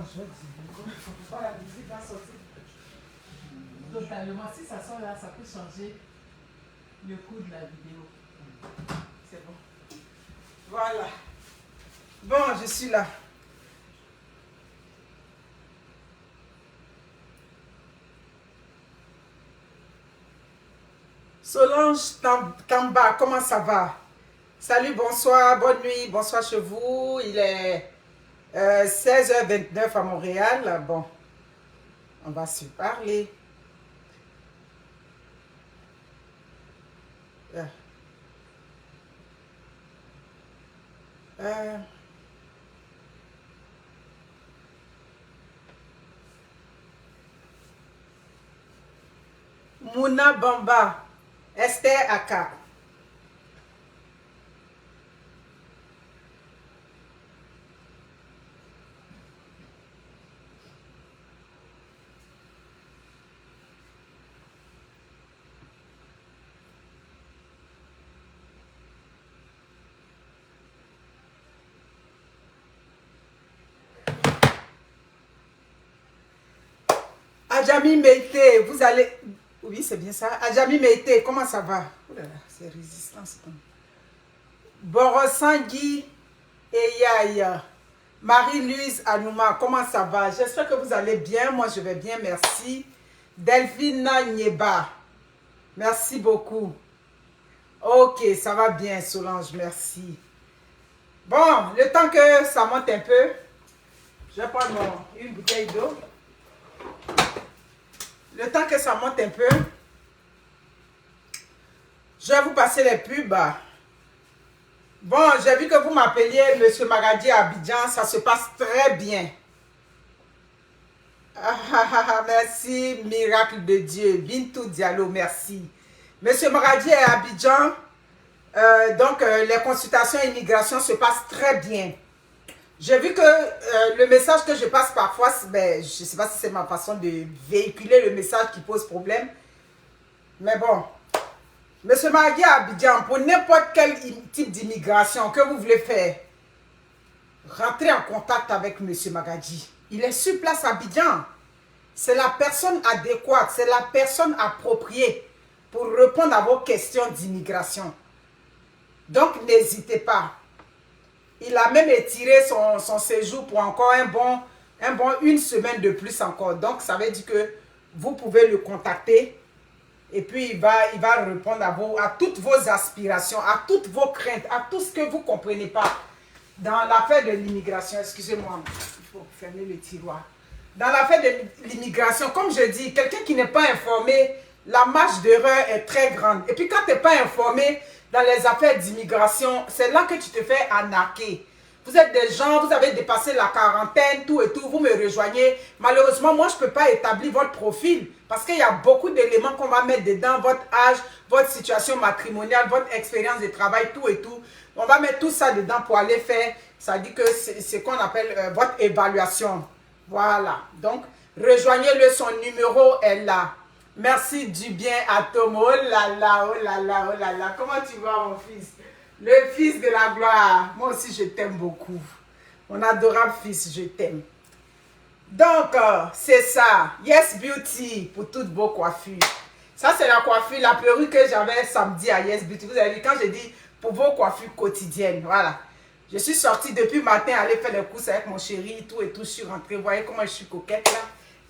je vais dire, il faut pas la musique va sortir. Totalement, si ça sort là, ça peut changer le cours de la vidéo. C'est bon. Voilà. Bon, je suis là. Solange Tamba, comment ça va? Salut, bonsoir, bonne nuit, bonsoir chez vous. Il est 16h29 à Montréal. Bon, on va se parler. Mouna Bamba, Esther Aka. Adjami Meite, vous allez... Oui, c'est bien ça. Adjami Meite, comment ça va? Oh là là, c'est résistance. Borosangui et Yaya. Marie-Louise Anouma, comment ça va? J'espère que vous allez bien. Moi, je vais bien, merci. Delphine Nieba, merci beaucoup. Ok, ça va bien, Solange, merci. Bon, le temps que ça monte un peu, je vais prendre une bouteille d'eau. Le temps que ça monte un peu, je vais vous passer les pubs. Bon, j'ai vu que vous m'appeliez Monsieur Magadi à Abidjan, ça se passe très bien. Merci, miracle de Dieu. Bintou Diallo, merci. Monsieur Magadi à Abidjan, donc les consultations immigration se passent très bien. J'ai vu que le message que je passe parfois, ben, je ne sais pas si c'est ma façon de véhiculer le message qui pose problème. Mais bon, Monsieur Magadi à Abidjan, pour n'importe quel type d'immigration que vous voulez faire, rentrez en contact avec Monsieur Magadi. Il est sur place à Abidjan. C'est la personne adéquate, c'est la personne appropriée pour répondre à vos questions d'immigration. Donc, n'hésitez pas. Il a même étiré son séjour pour encore une semaine de plus encore. Donc, ça veut dire que vous pouvez le contacter et puis il va répondre à toutes vos aspirations, à toutes vos craintes, à tout ce que vous ne comprenez pas. Dans l'affaire de l'immigration, excusez-moi, il faut fermer le tiroir. Dans l'affaire de l'immigration, comme je dis, quelqu'un qui n'est pas informé, la marge d'erreur est très grande. Et puis quand tu n'es pas informé dans les affaires d'immigration, c'est là que tu te fais arnaquer. Vous êtes des gens, vous avez dépassé la quarantaine, tout et tout, vous me rejoignez. Malheureusement, moi, je ne peux pas établir votre profil parce qu'il y a beaucoup d'éléments qu'on va mettre dedans, votre âge, votre situation matrimoniale, votre expérience de travail, tout et tout. On va mettre tout ça dedans pour aller faire, ça dit que c'est ce qu'on appelle votre évaluation. Voilà, donc rejoignez-le, son numéro est là. Merci du bien à Tomo. Oh là là, oh là là, oh là là. Comment tu vas, mon fils? Le fils de la gloire. Moi aussi, je t'aime beaucoup. Mon adorable fils, je t'aime. Donc, c'est ça. Yes Beauty pour toutes vos coiffures. Ça, c'est la coiffure, la perruque que j'avais samedi à Yes Beauty. Vous avez vu, quand j'ai dit pour vos coiffures quotidiennes. Voilà. Je suis sortie depuis matin, aller faire les courses avec mon chéri, tout et tout. Je suis rentrée. Vous voyez comment je suis coquette là?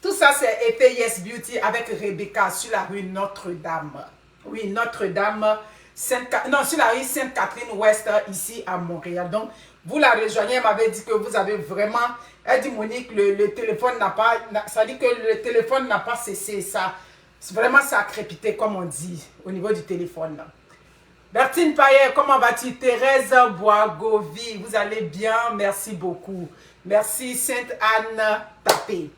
Tout ça, c'est effet Yes Beauty avec Rebecca sur la rue Notre-Dame. Oui, Notre-Dame. Non, sur la rue Sainte-Catherine-Ouest, ici à Montréal. Donc, vous la rejoignez, elle m'avait dit que vous avez vraiment... Elle dit, Monique, le téléphone n'a pas... Ça dit que le téléphone n'a pas cessé. Ça, vraiment, ça a crépité, comme on dit, au niveau du téléphone. Là. Bertine Payet, comment vas-tu? Thérèse Boagovi, vous allez bien? Merci beaucoup. Merci Sainte-Anne Tapé.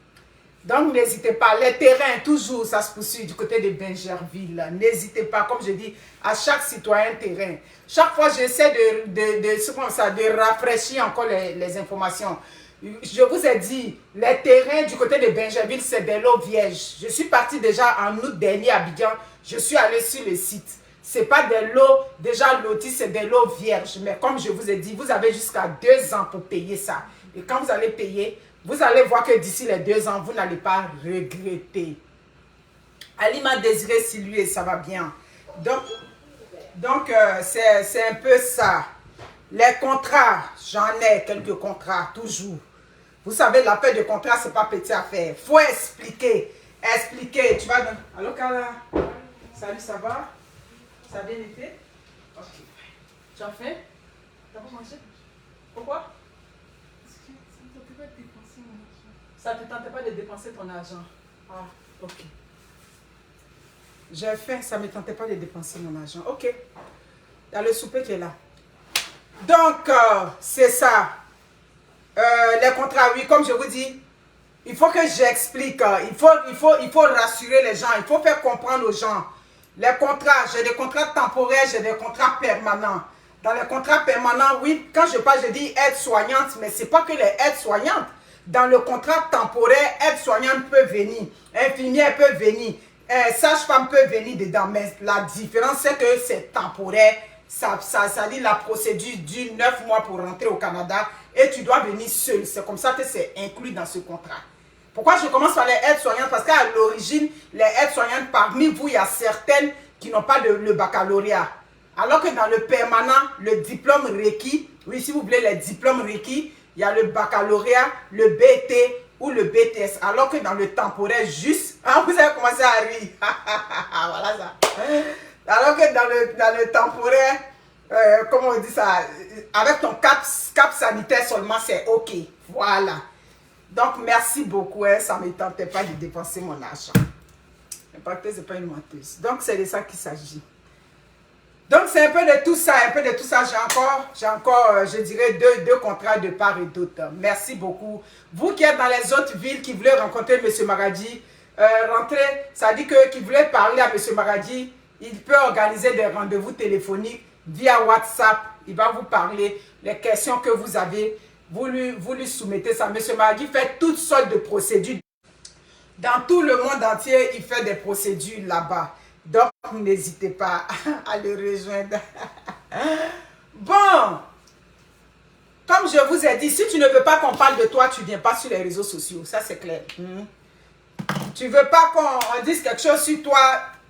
Donc, n'hésitez pas. Les terrains, toujours, ça se poursuit du côté de Bingerville. N'hésitez pas, comme je dis, à chaque citoyen terrain. Chaque fois, j'essaie de rafraîchir encore les informations. Je vous ai dit, les terrains du côté de Bingerville, c'est des lots vierges. Je suis partie déjà en août dernier à Abidjan. Je suis allée sur le site. Ce n'est pas des lots déjà lotis, c'est des lots vierges. Mais comme je vous ai dit, vous avez jusqu'à 2 ans pour payer ça. Et quand vous allez payer, Vous allez voir que d'ici les 2 ans, vous n'allez pas regretter. Ali m'a désiré si lui et ça va bien. Donc c'est un peu ça. Les contrats, j'en ai quelques contrats, toujours. Vous savez, la paix de contrat, c'est pas petite affaire. Faut expliquer. Expliquer. Tu vas... Allô, Carla? Salut, ça va? Ça a bien été? Ok. Tu as faim? T'as pas mangé? Pourquoi? Parce que ça ne tentait pas de dépenser mon argent. Ça ne te tentait pas de dépenser ton argent? Ah, ok. J'ai faim, ça ne me tentait pas de dépenser mon argent. Ok. Il y a le souper qui est là. Donc, c'est ça. Les contrats, oui, comme je vous dis, il faut que j'explique. Il faut rassurer les gens. Il faut faire comprendre aux gens. Les contrats, j'ai des contrats temporaires, j'ai des contrats permanents. Dans les contrats permanents, oui, quand je parle, je dis aide-soignante, mais ce n'est pas que les aides-soignantes. Dans le contrat temporaire, aide-soignante peut venir, infirmière peut venir, sage-femme peut venir dedans. Mais la différence, c'est que c'est temporaire. Ça dit la procédure dure 9 mois pour rentrer au Canada et tu dois venir seul. C'est comme ça que c'est inclus dans ce contrat. Pourquoi je commence par les aides-soignantes? Parce qu'à l'origine, les aides-soignantes, parmi vous, il y a certaines qui n'ont pas le baccalauréat. Alors que dans le permanent, le diplôme requis, oui, si vous voulez les diplômes requis, il y a le baccalauréat, le BT ou le BTS. Alors que dans le temporaire, juste, ah, vous avez commencé à rire. Voilà ça. Alors que dans le temporaire, comment on dit ça, avec ton cap sanitaire seulement, c'est OK. Voilà. Donc, merci beaucoup. Hein, ça ne me tentait pas de dépenser mon argent. Parce que ce n'est pas une menteuse. Donc, c'est de ça qu'il s'agit. Donc, c'est un peu de tout ça. Un peu de tout ça. J'ai encore, je dirais, deux contrats de part et d'autre. Merci beaucoup. Vous qui êtes dans les autres villes, qui voulez rencontrer M. Maradi, rentrez. Ça dit que qui voulait parler à M. Maradi, il peut organiser des rendez-vous téléphoniques via WhatsApp. Il va vous parler les questions que vous avez. Vous lui soumettez ça. M. Maradi fait toutes sortes de procédures. Dans tout le monde entier, il fait des procédures là-bas. Donc, n'hésitez pas à le rejoindre. Bon, comme je vous ai dit, si tu ne veux pas qu'on parle de toi, tu ne viens pas sur les réseaux sociaux. Ça, c'est clair. Tu ne veux pas qu'on dise quelque chose sur toi.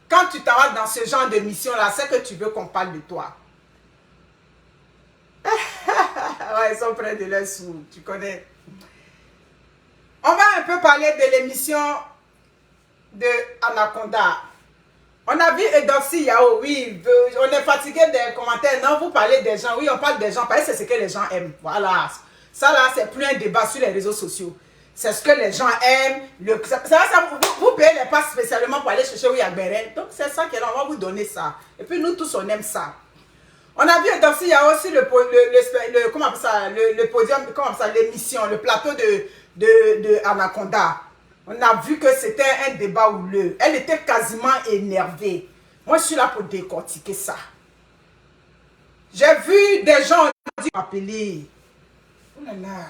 Quand tu t'en vas dans ce genre de mission-là, c'est que tu veux qu'on parle de toi. Ouais, ils sont près de leur sous, tu connais. On va un peu parler de l'émission de Anaconda. On a vu Edoxy Yao, oui, on est fatigué des commentaires. Non, vous parlez des gens, oui, on parle des gens, parce que c'est ce que les gens aiment. Voilà. Ça là, c'est plus un débat sur les réseaux sociaux. C'est ce que les gens aiment. Vous payez les passes spécialement pour aller chercher Ouyagberen. Donc, c'est ça qu'on va vous donner ça. Et puis, nous tous, on aime ça. On a vu Edoxy Yao aussi comment on appelle ça, le podium, comment on appelle ça, l'émission, le plateau de Anaconda. On a vu que c'était un débat houleux. Elle était quasiment énervée. Moi, je suis là pour décortiquer ça. J'ai vu des gens m'appeler. Oh là là.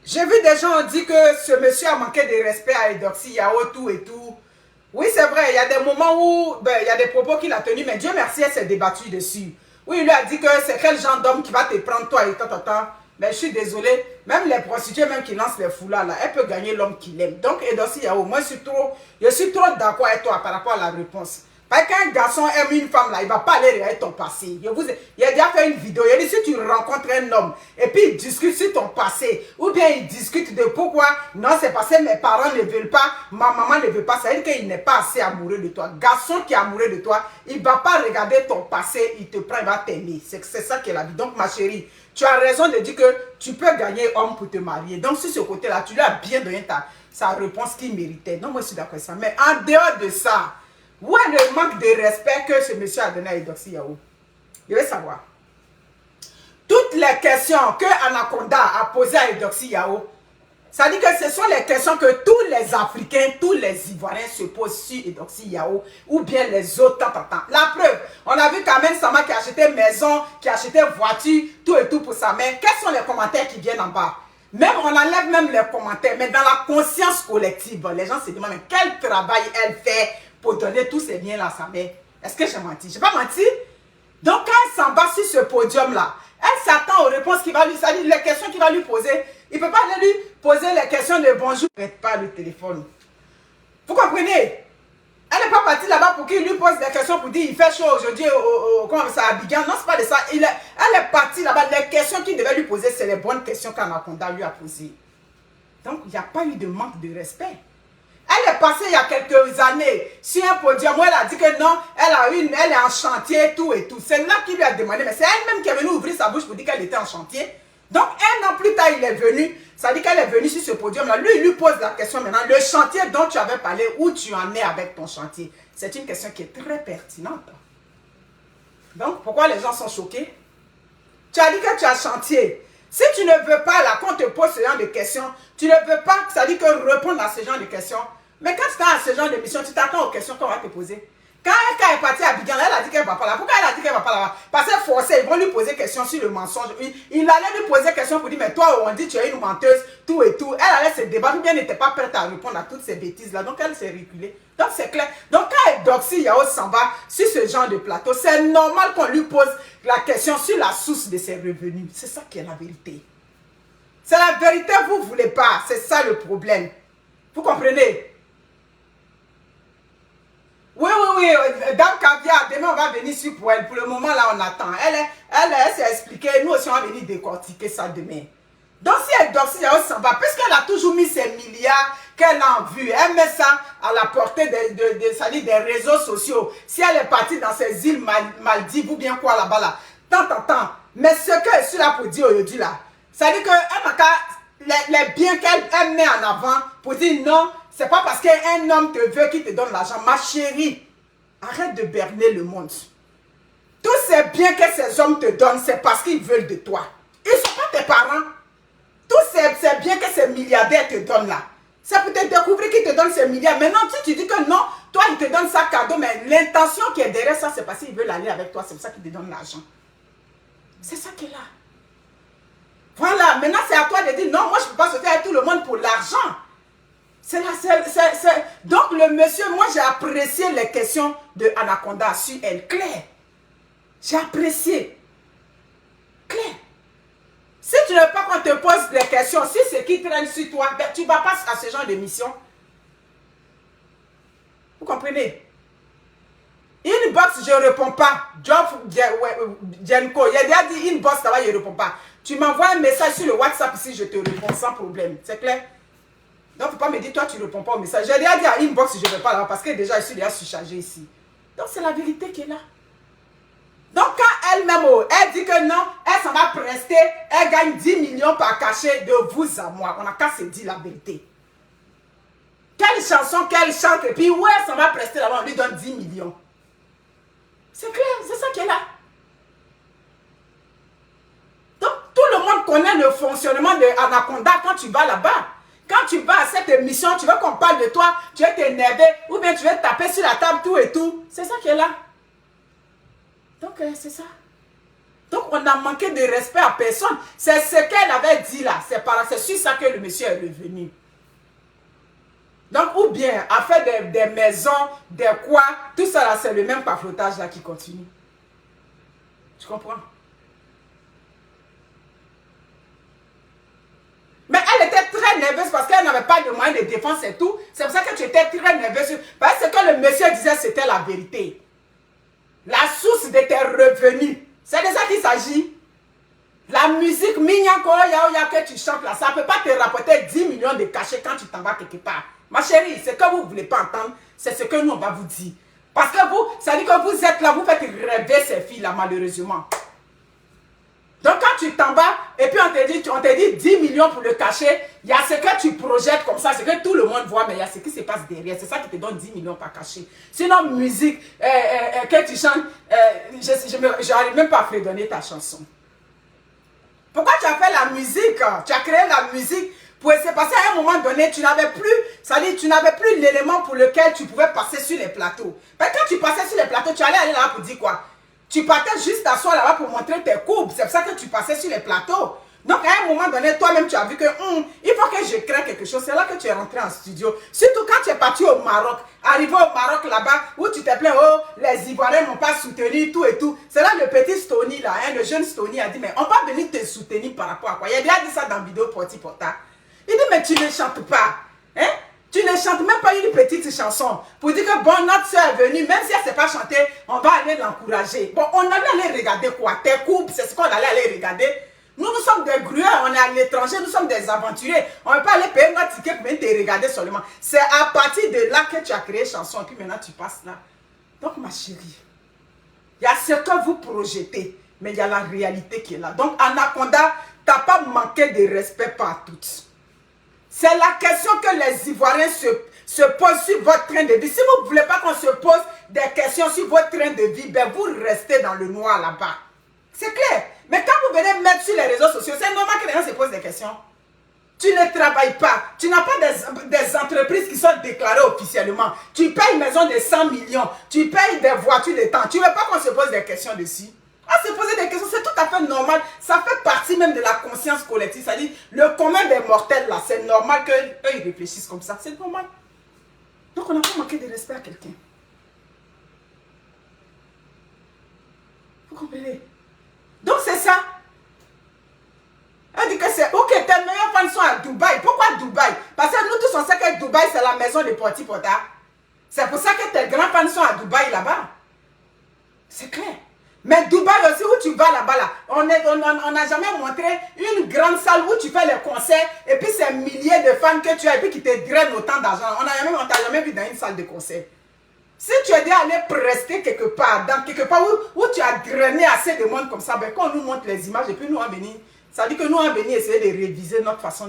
J'ai vu des gens dire que ce monsieur a manqué de respect à Edoxy Yao, tout et tout. Oui, c'est vrai, il y a des moments où il y a des propos qu'il a tenus, mais Dieu merci, elle s'est débattue dessus. Oui, il lui a dit que c'est quel genre d'homme qui va te prendre toi et tant. Mais je suis désolée, même les prostituées même qui lancent les foulards là, elle peut gagner l'homme qu'il aime. Donc Edoxy Yao, moi je suis trop d'accord avec toi par rapport à la réponse. Parce qu'un garçon aime une femme là, il ne va pas aller regarder ton passé. Il a déjà fait une vidéo, il a dit si tu rencontres un homme et puis il discute sur ton passé, ou bien il discute de pourquoi, non c'est parce que mes parents ne veulent pas, ma maman ne veut pas, ça veut dire qu'il n'est pas assez amoureux de toi. Garçon qui est amoureux de toi, il ne va pas regarder ton passé, il te prend, il va t'aimer. C'est ça qui est la vie. Donc ma chérie, tu as raison de dire que tu peux gagner homme pour te marier. Donc sur ce côté-là, tu lui as bien donné sa réponse qu'il méritait. Donc moi je suis d'accord avec ça. Mais en dehors de ça, où est le manque de respect que ce monsieur a donné à Edoxy Yao? Je veux savoir. Toutes les questions que Anaconda a posées à Edoxy Yao, ça dit que ce sont les questions que tous les Africains, tous les Ivoiriens se posent sur Edoxy Yao, ou bien les autres, La preuve, on a vu Carmen Sama qui a acheté maison, qui a acheté voiture, tout et tout pour sa mère. Quels sont les commentaires qui viennent en bas? Même, on enlève même les commentaires, mais dans la conscience collective, les gens se demandent mais quel travail elle fait pour donner tous ces biens-là à sa mère. Est-ce que j'ai menti? Je n'ai pas menti. Donc, quand elle s'en va sur ce podium-là, elle s'attend aux réponses qu'il va lui, les questions qu'il va lui poser. Il ne peut pas aller lui poser les questions de bonjour. Ne prête pas le téléphone. Vous comprenez? Elle n'est pas partie là-bas pour qu'il lui pose des questions pour dire il fait chaud aujourd'hui comment ça, à Abidjan. Non, c'est pas de ça. Elle est partie là-bas. Les questions qu'il devait lui poser, c'est les bonnes questions qu'Anaconda lui a posées. Donc, il n'y a pas eu de manque de respect. Elle est passée il y a quelques années sur un podium où elle a dit que non, elle est en chantier, tout et tout. C'est là qu'il lui a demandé, mais c'est elle-même qui est venue ouvrir sa bouche pour dire qu'elle était en chantier. Donc, un an plus tard, il est venu. Ça veut dire qu'elle est venue sur ce podium-là. Lui, il lui pose la question maintenant. Le chantier dont tu avais parlé, où tu en es avec ton chantier? C'est une question qui est très pertinente. Donc, pourquoi les gens sont choqués? Tu as dit que tu as chantier. Si tu ne veux pas, là, qu'on te pose ce genre de questions, tu ne veux pas, ça dit que répondre à ce genre de questions. Mais quand tu t'attends à ce genre de mission, tu t'attends aux questions qu'on va te poser. Quand elle est partie à Abidjan, elle a dit qu'elle ne va pas là. Pourquoi elle a dit qu'elle ne va pas là-bas? Parce qu'elle forcée, ils vont lui poser des questions sur le mensonge. Il allait lui poser des questions pour dire, mais toi, on dit tu es une menteuse, tout et tout. Elle allait se débattre, ou bien elle n'était pas prête à répondre à toutes ces bêtises-là. Donc, elle s'est reculée. Donc, c'est clair. Donc, quand Doxy Yao s'en va sur ce genre de plateau, c'est normal qu'on lui pose la question sur la source de ses revenus. C'est ça qui est la vérité. C'est la vérité, vous ne voulez pas. C'est ça le problème. Vous comprenez? Oui, Dame Caviar, demain on va venir sur pour elle. Pour le moment, là, on attend. Elle s'est expliquée. Nous aussi, on va venir décortiquer ça demain. Donc, si elle Doxy Yao s'en va, puisqu'elle a toujours mis ses milliards qu'elle a en vue, elle met ça à la portée des réseaux sociaux. Si elle est partie dans ces îles Maldives ou bien quoi là-bas, là, tant. Mais ce qu'elle est sur là pour dire aujourd'hui, là, ça veut dire que les biens qu'elle met en avant pour dire non, c'est pas parce qu'un homme te veut qu'il te donne l'argent. Ma chérie, arrête de berner le monde. Tous ces biens que ces hommes te donnent, c'est parce qu'ils veulent de toi. Ils ne sont pas tes parents. Tous ces biens que ces milliardaires te donnent là, c'est pour te découvrir qu'ils te donnent ces milliards. Maintenant, si tu dis que non, toi, ils te donnent ça cadeau, mais l'intention qui est derrière ça, c'est parce qu'ils veulent aller avec toi. C'est pour ça qu'ils te donnent l'argent. C'est ça qui est là. Voilà, maintenant c'est à toi de dire non, moi je ne peux pas sortir avec tout le monde pour l'argent. Donc le monsieur, moi j'ai apprécié les questions de Anaconda sur elle, clair. J'ai apprécié. Clair. Si tu ne veux pas qu'on te pose les questions, si c'est qui traîne sur toi, ben, tu ne vas pas à ce genre de mission. Vous comprenez? Inbox, je ne réponds pas. Job Jenko, il a déjà dit inbox, là-bas, je ne réponds pas. Tu m'envoies un message sur le WhatsApp ici, je te réponds sans problème. C'est clair? Donc, il ne faut pas me dire, toi, tu ne réponds pas au message. J'ai déjà dit à inbox, je ne vais pas là-bas parce que déjà, je suis déjà surchargé ici. Donc, c'est la vérité qui est là. Donc, quand elle-même, elle dit que non, elle s'en va prester, elle gagne 10 millions par cachet de vous à moi. On n'a qu'à se dire la vérité. Quelle chanson qu'elle chante et puis où elle s'en va prester là-bas, on lui donne 10 millions. C'est clair, c'est ça qui est là. Donc, tout le monde connaît le fonctionnement de Anaconda quand tu vas là-bas. Quand tu vas à cette émission, tu veux qu'on parle de toi, tu veux t'énerver, ou bien tu veux taper sur la table, tout et tout. C'est ça qui est là. Donc, c'est ça. Donc, on a manqué de respect à personne. C'est ce qu'elle avait dit là. C'est sur ça que le monsieur est revenu. Donc, ou bien, à faire des maisons, des quoi, tout ça là, c'est le même paflotage là qui continue. Tu comprends? Mais elle était très nerveuse parce qu'elle n'avait pas de moyens de défense et tout. C'est pour ça que tu étais très nerveuse. Parce que le monsieur disait c'était la vérité. La source de tes revenus. C'est de ça qu'il s'agit. La musique, Minyanko, Yaoya que tu chantes là, ça ne peut pas te rapporter 10 millions de cachets quand tu t'en vas quelque part. Ma chérie, ce que vous ne voulez pas entendre, c'est ce que nous on va vous dire. Parce que vous, ça dit que vous êtes là, vous faites rêver ces filles-là, malheureusement. Donc quand tu t'en vas, et puis on te dit 10 millions pour le cachet, il y a ce que tu projettes comme ça, c'est que tout le monde voit, mais il y a ce qui se passe derrière. C'est ça qui te donne 10 millions par cachet. Sinon, musique, que tu chantes, je n'arrive même pas à fredonner ta chanson. Pourquoi tu as fait la musique? Tu as créé la musique pour essayer, parce qu'à un moment donné, tu n'avais plus, ça dit, tu n'avais plus l'élément pour lequel tu pouvais passer sur les plateaux. Mais quand tu passais sur les plateaux, tu allais là pour dire quoi? Tu partais juste t'asseoir là-bas pour montrer tes courbes. C'est pour ça que tu passais sur les plateaux. Donc, à un moment donné, toi-même, tu as vu que il faut que je crée quelque chose. C'est là que tu es rentré en studio. Surtout quand tu es parti au Maroc. Arrivé au Maroc là-bas, où tu te plains, oh, les Ivoiriens n'ont pas soutenu, tout et tout. C'est là le petit Stony, là, hein, le jeune Stony a dit, mais on va venir te soutenir par rapport à quoi? Il a déjà dit ça dans la vidéo Porti Porta. Il dit, mais tu ne chantes pas. Hein? Tu ne chantes même pas une petite chanson pour dire que bon, notre soeur est venue, même si elle ne sait pas chanter, on va aller l'encourager. Bon, on allait aller regarder quoi? Tes coupes, c'est ce qu'on allait aller regarder. Nous sommes des grueurs, on est à l'étranger, nous sommes des aventuriers. On ne peut pas aller payer notre ticket pour venir te regarder seulement. C'est à partir de là que tu as créé chanson et puis maintenant tu passes là. Donc ma chérie, il y a ce que vous projetez, mais il y a la réalité qui est là. Donc Anaconda, tu n'as pas manqué de respect par toutes. C'est la question que les Ivoiriens se posent sur votre train de vie. Si vous ne voulez pas qu'on se pose des questions sur votre train de vie, ben vous restez dans le noir là-bas. C'est clair. Mais quand vous venez mettre sur les réseaux sociaux, c'est normal que les gens se posent des questions. Tu ne travailles pas. Tu n'as pas des entreprises qui sont déclarées officiellement. Tu payes une maison de 100 millions. Tu payes des voitures de temps. Tu ne veux pas qu'on se pose des questions dessus? Se poser des questions, c'est tout à fait normal. Ça fait partie même de la conscience collective. C'est-à-dire, le commun des mortels, là, c'est normal qu'eux, ils réfléchissent comme ça. C'est normal. Donc, on n'a pas manqué de respect à quelqu'un. Vous comprenez? Donc, c'est ça. Elle dit que c'est ok, tes meilleurs fans sont à Dubaï. Pourquoi Dubaï? Parce que nous tous, on sait que Dubaï, c'est la maison de Porti Porta. C'est pour ça que tes grands fans sont à Dubaï, là-bas. C'est clair. Mais Dubaï aussi, où tu vas là-bas, là, on n'a jamais montré une grande salle où tu fais les concerts et puis c'est milliers de fans que tu as et puis qui te drainent autant d'argent. On t'a jamais vu dans une salle de concert. Si tu es déjà allé prester quelque part, où tu as drainé assez de monde comme ça, ben quand on nous montre les images et puis nous on venir, ça dit que nous on venir essayer de réviser notre façon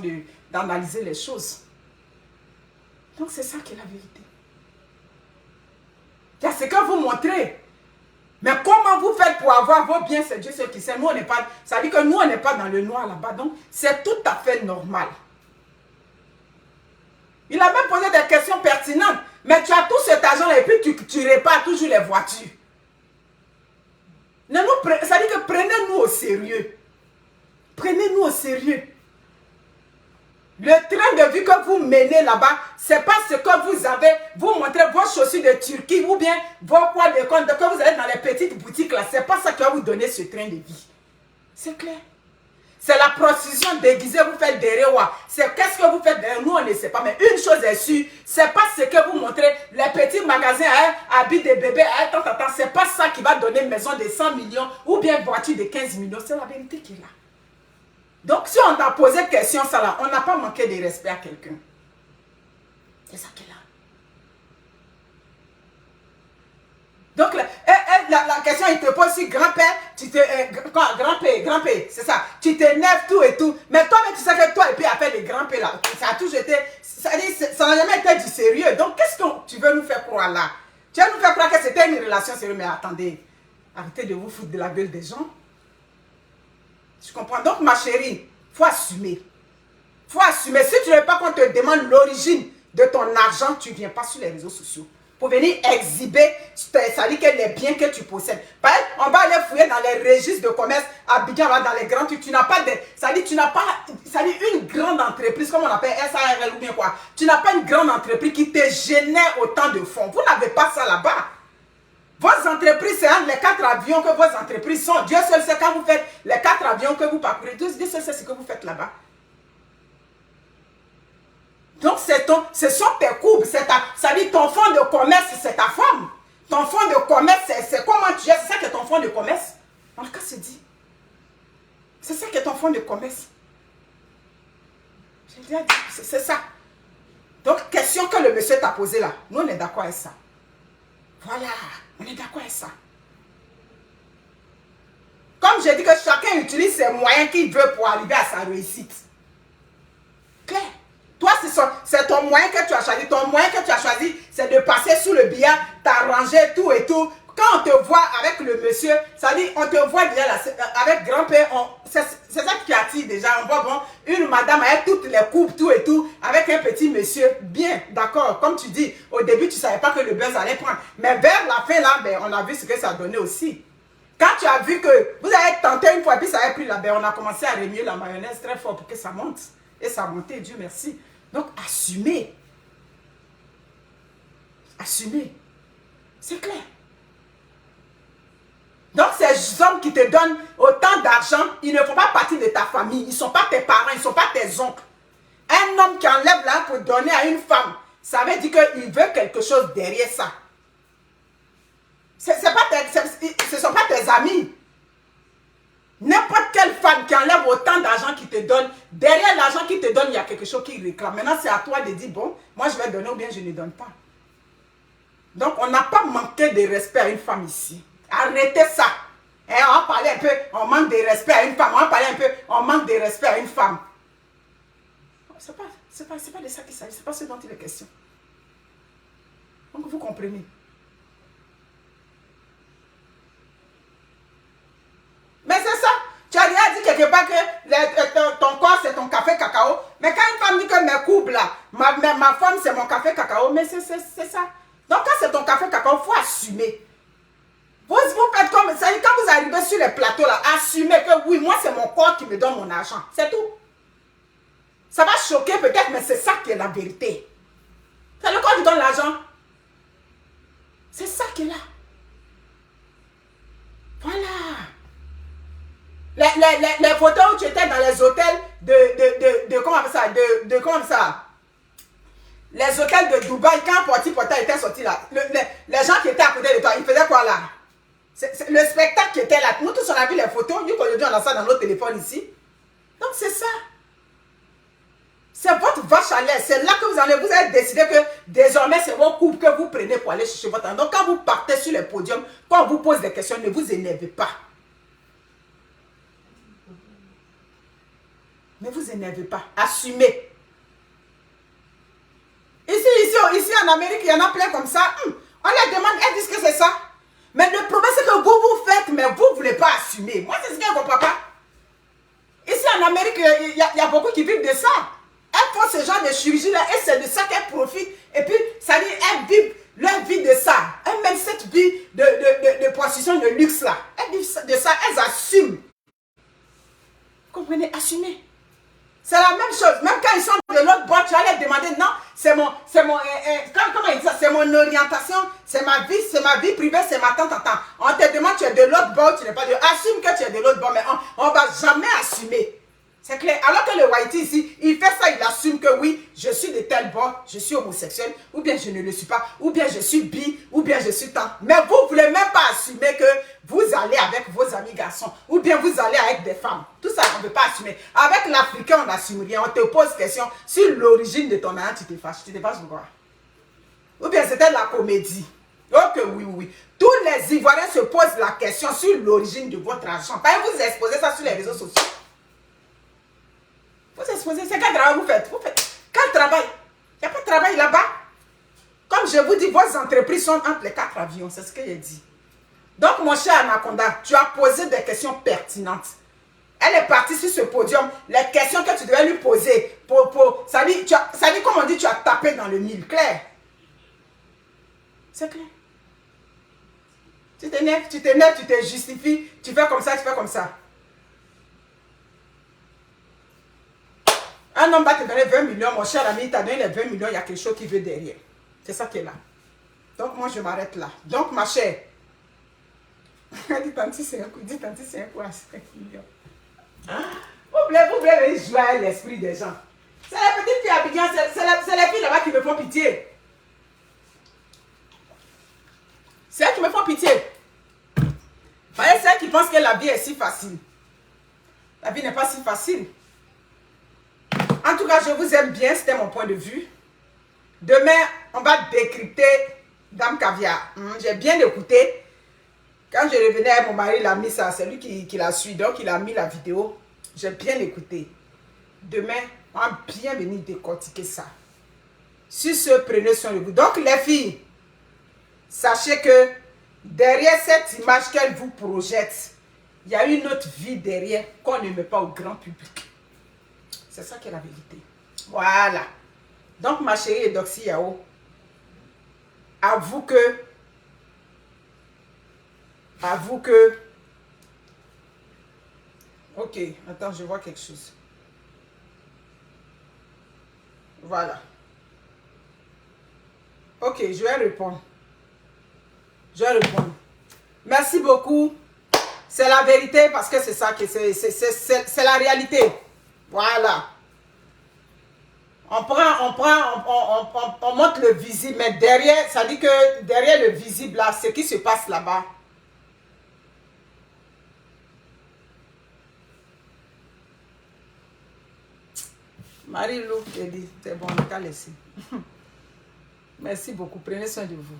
d'analyser les choses. Donc c'est ça qui est la vérité. Il y a ce que vous montrez. Mais comment vous faites pour avoir vos biens, c'est Dieu seul qui sait. Nous, on n'est pas, ça veut dire que nous, on n'est pas dans le noir là-bas. Donc, c'est tout à fait normal. Il a même posé des questions pertinentes. Mais tu as tout cet argent-là et puis tu répares toujours les voitures. Ça veut dire que prenez-nous au sérieux. Prenez-nous au sérieux. Le train de vie que vous menez là-bas, ce n'est pas ce que vous avez. Vous montrez vos chaussures de Turquie ou bien vos poids de compte que vous allez dans les petites boutiques là. Ce n'est pas ça qui va vous donner ce train de vie. C'est clair. C'est la prostitution déguisée, vous faites des rewas. C'est qu'est-ce que vous faites derrière nous, on ne sait pas. Mais une chose est sûre, ce n'est pas ce que vous montrez. Les petits magasins, habits de bébés, ce n'est pas ça qui va donner une maison de 100 millions ou bien une voiture de 15 millions. C'est la vérité qui est là. Donc, si on a posé question, ça là, on n'a pas manqué de respect à quelqu'un. C'est ça qui est là. Donc, la question, il te pose si grand-père, grand-père, c'est ça. Tu t'énerves tout et tout. Mais toi-même, tu sais que toi et puis après les grands-pères là, ça a toujours été, ça n'a jamais été du sérieux. Donc, qu'est-ce que tu veux nous faire croire là? Tu veux nous faire croire que c'était une relation sérieuse, mais attendez, arrêtez de vous foutre de la gueule des gens. Tu comprends? Donc, ma chérie, il faut assumer. Il faut assumer. Si tu ne veux pas qu'on te demande l'origine de ton argent, tu ne viens pas sur les réseaux sociaux. Pour venir exhiber, ça dit que les biens que tu possèdes. Par exemple, on va aller fouiller dans les registres de commerce à Abidjan, dans les grands trucs. Tu n'as pas de. Ça dit, tu n'as pas. Ça dit, une grande entreprise, comme on appelle SARL ou bien quoi. Tu n'as pas une grande entreprise qui te génère autant de fonds. Vous n'avez pas ça là-bas. Vos entreprises, c'est les 4 avions que vos entreprises sont. Dieu seul sait quand vous faites les 4 avions que vous parcourez. Dieu seul sait ce que vous faites là-bas. Donc, ce sont tes courbes. Ça dit ton fonds de commerce, c'est ta femme. Ton fonds de commerce, c'est comment tu es. C'est ça que ton fonds de commerce. Dans le cas, c'est dit. C'est ça que ton fonds de commerce. J'ai déjà dit, c'est ça. Donc, question que le monsieur t'a posée là. Nous, on est d'accord avec ça. Voilà. On est d'accord avec ça. Comme j'ai dit que chacun utilise ses moyens qu'il veut pour arriver à sa réussite. Claire. Toi, c'est ton moyen que tu as choisi. Ton moyen que tu as choisi, c'est de passer sous le billard, t'arranger tout et tout. Quand on te voit avec le monsieur, ça dit, on te voit déjà là, avec grand-père, c'est ça qui attire déjà. On voit bon, une madame avec toutes les coupes, tout et tout, avec un petit monsieur, bien, d'accord. Comme tu dis, au début, tu ne savais pas que le buzz allait prendre. Mais vers la fin, là, ben, on a vu ce que ça donnait aussi. Quand tu as vu que vous avez tenté une fois, puis ça avait pris la baie, on a commencé à remuer la mayonnaise très fort pour que ça monte. Et ça a monté, Dieu merci. Donc, assumez. Assumez. C'est clair. Donc, ces hommes qui te donnent autant d'argent, ils ne font pas partie de ta famille. Ils ne sont pas tes parents, ils ne sont pas tes oncles. Un homme qui enlève là pour donner à une femme, ça veut dire qu'il veut quelque chose derrière ça. Ce ne sont pas tes amis. N'importe quelle femme qui enlève autant d'argent qui te donne, derrière l'argent qui te donne, il y a quelque chose qui réclame. Maintenant, c'est à toi de dire, bon, moi je vais donner ou bien je ne donne pas. Donc, on n'a pas manqué de respect à une femme ici. Arrêtez ça. Et on va parler un peu, on manque de respect à une femme. On va parler un peu, on manque de respect à une femme. C'est pas de ça qu'il s'agit. C'est pas ce dont il est question. Donc, vous comprenez. Mais c'est ça. Tu as déjà dit quelque part que ton corps, c'est ton café cacao. Mais quand une femme dit que mes coups là, ma femme, c'est mon café cacao, mais c'est ça. Donc, quand c'est ton café cacao, il faut assumer. Vous faites comme ça. Quand vous arrivez sur les plateaux, là, assumez que oui, moi, c'est mon corps qui me donne mon argent. C'est tout. Ça va choquer peut-être, mais c'est ça qui est la vérité. C'est le corps qui donne l'argent. C'est ça qui est là. Voilà. Les photos où tu étais dans les hôtels comment on appelle ça, comment on appelle ça, les hôtels de Dubaï, quand Porti Porta était sorti là, les gens qui étaient à côté de toi, ils faisaient quoi là? C'est le spectacle qui était là. Nous tous on a vu les photos, nous aujourd'hui on a ça dans nos téléphones ici. Donc c'est ça. C'est votre vache à lait. C'est là que vous avez décidé que désormais c'est vos couples que vous prenez pour aller chercher votre argent. Donc quand vous partez sur les podiums, quand on vous pose des questions, ne vous énervez pas. Ne vous énervez pas. Assumez. Ici en Amérique, il y en a plein comme ça. On les demande, elles disent que c'est ça. Mais le problème, c'est que vous faites, mais vous ne voulez pas assumer. Moi, c'est ce que je ne comprends pas. Ici en Amérique, il y a beaucoup qui vivent de ça. Elles font ce genre de chirurgie-là et c'est de ça qu'elles profitent. Et puis, ça dit, elles vivent leur vie de ça. Elles mènent cette vie de position de luxe-là. Elles vivent de ça, elles assument. Vous comprenez? Assumez. C'est la même chose. Même quand ils sont de l'autre bord, tu vas leur demander, non, comment ils disent ça? C'est mon orientation, c'est ma vie privée, c'est ma tante. On te demande, tu es de l'autre bord, tu n'es pas de... Assume que tu es de l'autre bord, mais on ne va jamais assumer. C'est clair. Alors que le whitey ici, il fait ça, il assume que oui, je suis de tel bord, je suis homosexuel, ou bien je ne le suis pas, ou bien je suis bi, ou bien je suis tant. Mais vous ne voulez même pas assumer que vous allez avec vos amis garçons, ou bien vous allez avec des femmes. Tout ça, on ne veut pas assumer. Avec l'Africain, on n'assume rien. On te pose question sur l'origine de ton argent, tu te fâches. Tu te fâches pourquoi? Ou bien c'était la comédie. Ok, oui. Tous les Ivoiriens se posent la question sur l'origine de votre argent. Pas vous exposez ça sur les réseaux sociaux. Vous exposez, c'est quel travail vous faites? Quel travail? Il n'y a pas de travail là-bas. Comme je vous dis, vos entreprises sont entre les 4 avions. C'est ce que j'ai dit. Donc, mon cher Anaconda, tu as posé des questions pertinentes. Elle est partie sur ce podium. Les questions que tu devais lui poser, ça dit, comme on dit, tu as tapé dans le mille. Clair? C'est clair. Tu t'énerves, tu te justifies, tu fais comme ça, tu fais comme ça. Un homme va te donner 20 millions, mon cher ami, il t'a donné les 20 millions, il y a quelque chose qui veut derrière. C'est ça qui est là. Donc, moi, je m'arrête là. Donc, ma chère, dis tanti, c'est un coup à 5 millions. Vous voulez jouer à l'esprit des gens. C'est les petites filles à Abidjan, c'est les filles là-bas qui me font pitié. C'est elles qui me font pitié. Voyez, c'est elles qui pensent que la vie est si facile. La vie n'est pas si facile. En tout cas, je vous aime bien, c'était mon point de vue. Demain, on va décrypter Dame Caviar. J'ai bien écouté. Quand je revenais, mon mari l'a mis ça. C'est lui qui la suit, donc il a mis la vidéo. J'ai bien écouté. Demain, on va bien venir décortiquer ça. Sur ce, prenez soin de vous. Donc, les filles, sachez que derrière cette image qu'elle vous projette, il y a une autre vie derrière qu'on ne met pas au grand public. C'est ça qui est la vérité. Voilà. Donc, ma chérie Eudoxie Yao, avoue que Ok, attends, je vois quelque chose. Voilà. Ok, je vais répondre. Je vais répondre. Merci beaucoup. C'est la vérité parce que c'est ça que c'est la réalité. Voilà. On montre le visible, mais derrière, ça dit que derrière le visible là, ce qui se passe là-bas. Marie-Lou, c'est bon, on va laisser. Merci beaucoup. Prenez soin de vous.